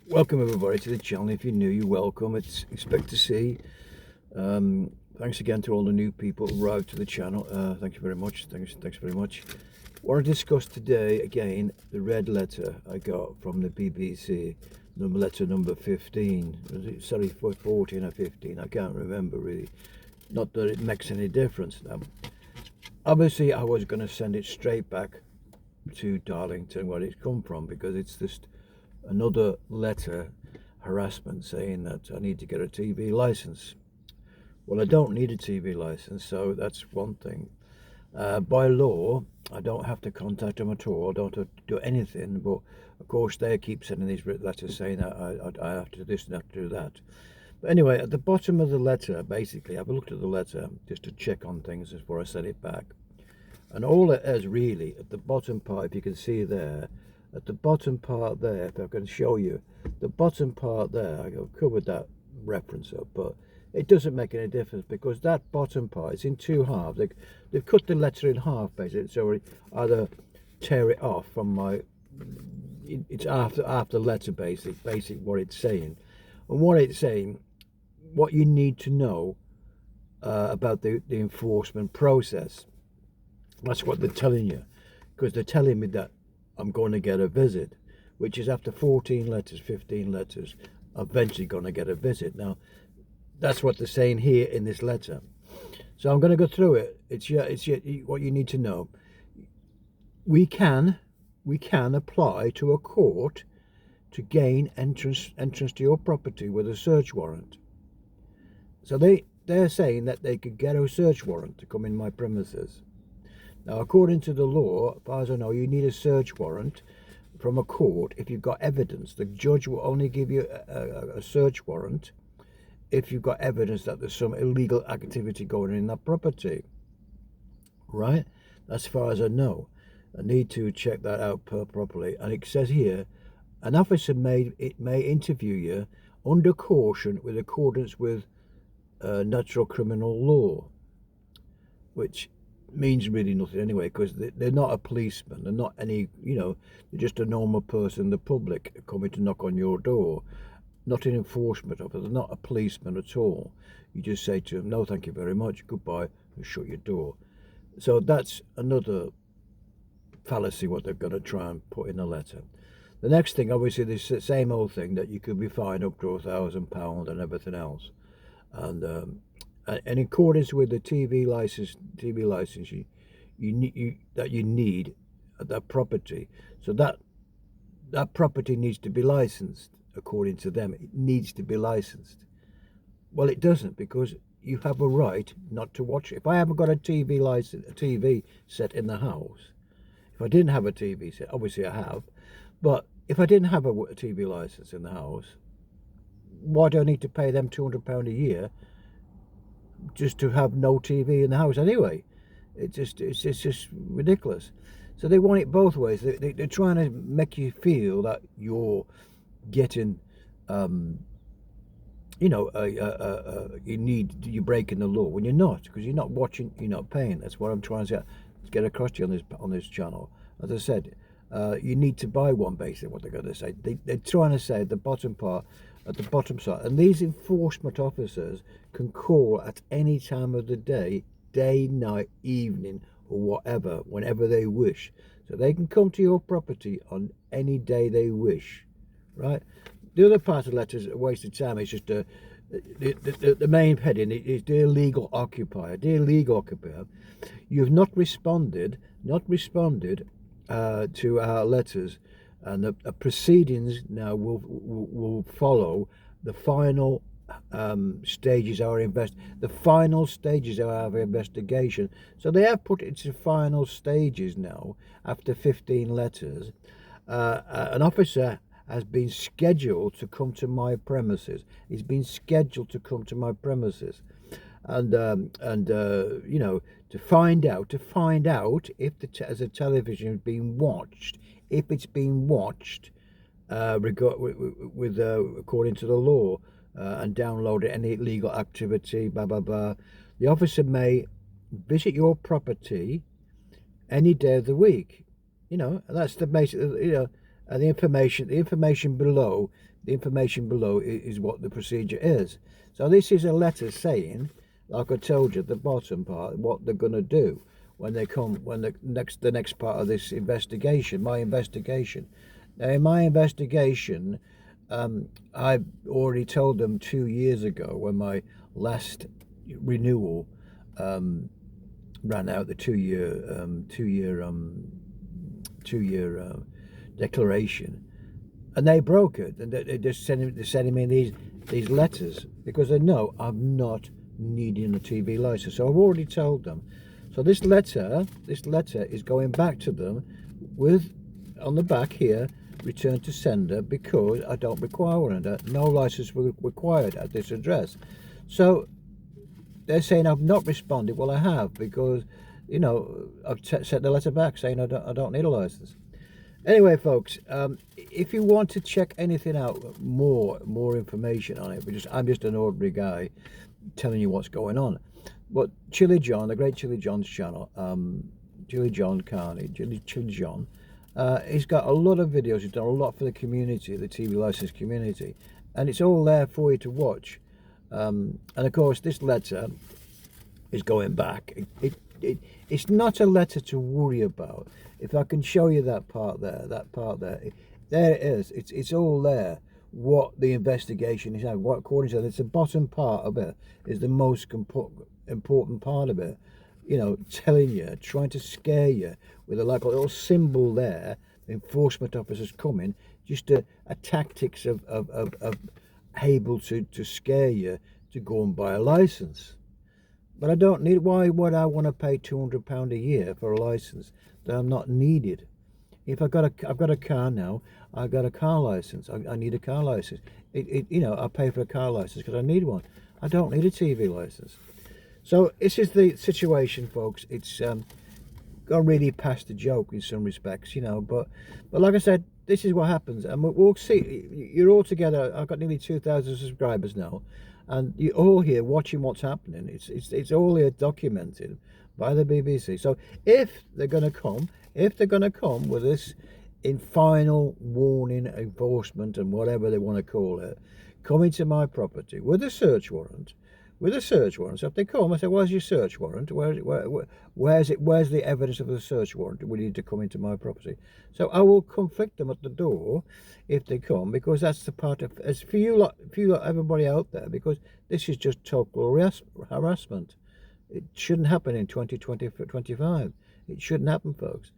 Welcome everybody to the channel. If you're new, you're welcome. It's expect to see. Thanks again to all the new people who arrived to the channel. Thank you very much. Thanks very much. Want to discuss today again the red letter I got from the BBC, letter number 15. Was it, sorry, 14 or 15? I can't remember really. Not that it makes any difference now. Obviously, I was going to send it straight back to Darlington where it's come from, because it's just another letter harassment saying that I need to get a TV license. Well, I don't need a TV license, so that's one thing. By law, I don't have to contact them at all. I don't have to do anything, but of course they keep sending these letters saying that I have to do this and have to do that. But anyway, at the bottom of the letter, basically, I've looked at the letter just to check on things before I send it back. And all it is really, at the bottom part, if you can see there, at the bottom part there, if I can show you, the bottom part there, I've covered that reference up, but it doesn't make any difference, because that bottom part is in two halves. They've cut the letter in half, basically, so either tear it off from my, it's after letter, basic what it's saying. And what it's saying, what you need to know about the enforcement process. That's what they're telling you, because they're telling me that I'm going to get a visit, which is after 14 letters, 15 letters, eventually going to get a visit. Now, that's what they're saying here in this letter. So I'm going to go through it. It's what you need to know. We can apply to a court to gain entrance to your property with a search warrant. So they're saying that they could get a search warrant to come in my premises. Now, according to the law, as far as I know, you need a search warrant from a court if you've got evidence. The judge will only give you a search warrant if you've got evidence that there's some illegal activity going on in that property. Right? As far as I know. I need to check that out properly. And it says here, an officer may interview you under caution with accordance with natural criminal law, which means really nothing anyway, because they're not a policeman. They're not any, they're just a normal person, the public, coming to knock on your door. Not an enforcement officer. They're not a policeman at all. You just say to them, no, thank you very much, goodbye, and shut your door. So that's another fallacy what they're going to try and put in a letter. The next thing, obviously, this same old thing that you could be fined up to £1,000 and everything else. And in accordance with the TV license you need at that property, so that property needs to be licensed. According to them, it needs to be licensed. Well, it doesn't, because you have a right not to watch it. If I haven't got a TV set in the house, if I didn't have a TV set, obviously I have, but if I didn't have a TV license in the house, why do I need to pay them £200 a year just to have no TV in the house anyway? It's just ridiculous. So they want it both ways. They're trying to make you feel that you're getting, you're breaking the law, when you're not, because you're not watching, you're not paying. That's what I'm trying to get across to you on this channel. As I said, you need to buy one, basically what they're going to say. They're trying to say the bottom part, at the bottom side, and these enforcement officers can call at any time of the day, night, evening, or whatever, whenever they wish. So they can come to your property on any day they wish, right? The other part of the letter is a waste of time. It's just the main heading is, dear legal occupier, you've not responded to our letters, and the proceedings now will follow the final stages of our investigation. So they have put it to final stages now after 15 letters. An officer has been scheduled to come to my premises. He's been scheduled to come to my premises, and to find out if as a television is being watched, if it's being watched, with according to the law, and download any illegal activity, blah blah blah. The officer may visit your property any day of the week. That's the basic. And the information below is what the procedure is. So this is a letter saying, like I told you at the bottom part, what they're going to do when they come, when the next part of this investigation, my investigation. Now, in my investigation, I've already told them 2 years ago when my last renewal ran out, the 2 year declaration, and they broke it, and they're just sending me these letters because they know I'm not needing a TV license. So I've already told them. So this letter is going back to them with, on the back here, return to sender, because I don't require one. No license required at this address. So they're saying I've not responded. Well, I have, because, you know, I've sent the letter back saying I don't need a license. Anyway, folks, if you want to check anything out, more information on it, because I'm just an ordinary guy telling you what's going on. But Chili John, the great Chili John's channel, Chili John Carney, Chili John, he's got a lot of videos. He's done a lot for the community, the TV license community, and it's all there for you to watch. And of course, this letter is going back. It's not a letter to worry about. If I can show you that part there, there it is. It's all there. What the investigation is, what according to it's the bottom part of it is the most important part of it. You know, telling you, trying to scare you with a little symbol there. Enforcement officers coming, just a tactics of able to scare you to go and buy a license. But I don't need. Why would I want to pay £200 a year for a license that I'm not needed? If I've got a car now, I've got a car license. I need a car license. You know, I pay for a car license because I need one. I don't need a TV license. So this is the situation, folks. It's gone really past the joke in some respects, you know. But like I said, this is what happens, and we'll see. You're all together. I've got nearly 2,000 subscribers now, and you're all here watching what's happening. It's all here documented by the BBC. So if they're going to come with this in final warning, enforcement, and whatever they want to call it, coming to my property with a search warrant. So if they come, I say, "Where's your search warrant? Where's it? Where's the evidence of the search warrant? We need to come into my property." So I will conflict them at the door if they come, because that's the part of, as for you lot, everybody out there, because this is just total harassment. It shouldn't happen in 2025. It shouldn't happen, folks.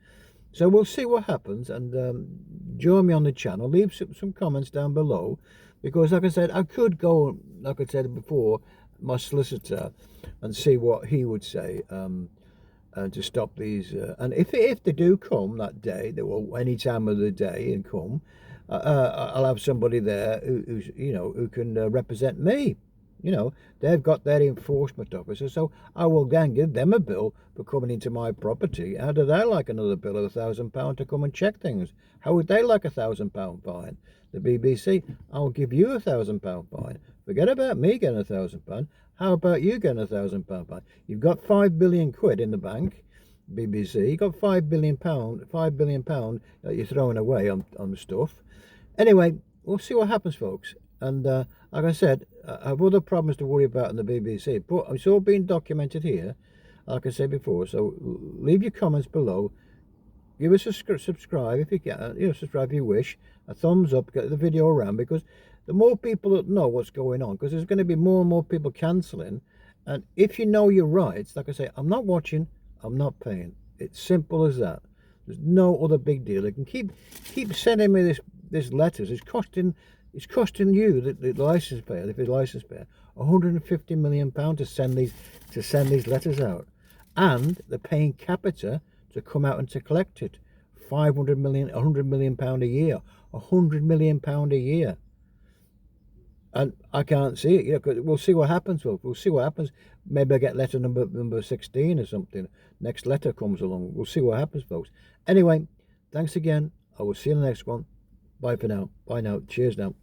So we'll see what happens, and join me on the channel. Leave some comments down below, because like I said, I could go, like I said before, my solicitor, and see what he would say to stop these. And if they do come that day, they will any time of the day and come, I'll have somebody there who's, you know, who can represent me. You know, they've got their enforcement officer, so I will then give them a bill for coming into my property. How do they like another bill of £1,000 to come and check things? How would they like £1,000 fine? The BBC, I'll give you £1,000 fine. Forget about me getting £1,000. How about you getting £1,000 fine? You've got £5 billion in the bank, BBC. You've got £5 billion that you're throwing away on stuff. Anyway, we'll see what happens, folks. And like I said, I have other problems to worry about in the BBC, but it's all being documented here, like I said before. So leave your comments below. Give us a subscribe if you can. You know, subscribe if you wish. A thumbs up, get the video around, because the more people that know what's going on, because there's going to be more and more people cancelling. And if you know your rights, like I say, I'm not watching, I'm not paying. It's simple as that. There's no other big deal. They can keep sending me this letters. It's costing you, the license payer, the license payer, £150 million to send these letters out, and they're paying Capita to come out and to collect it. £100 million a year, £100 million a year, and I can't see it. You know, we'll see what happens. We'll see what happens. Maybe I get letter number 16 or something. Next letter comes along. We'll see what happens, folks. Anyway, thanks again. I will see you in the next one. Bye for now. Bye now. Cheers now.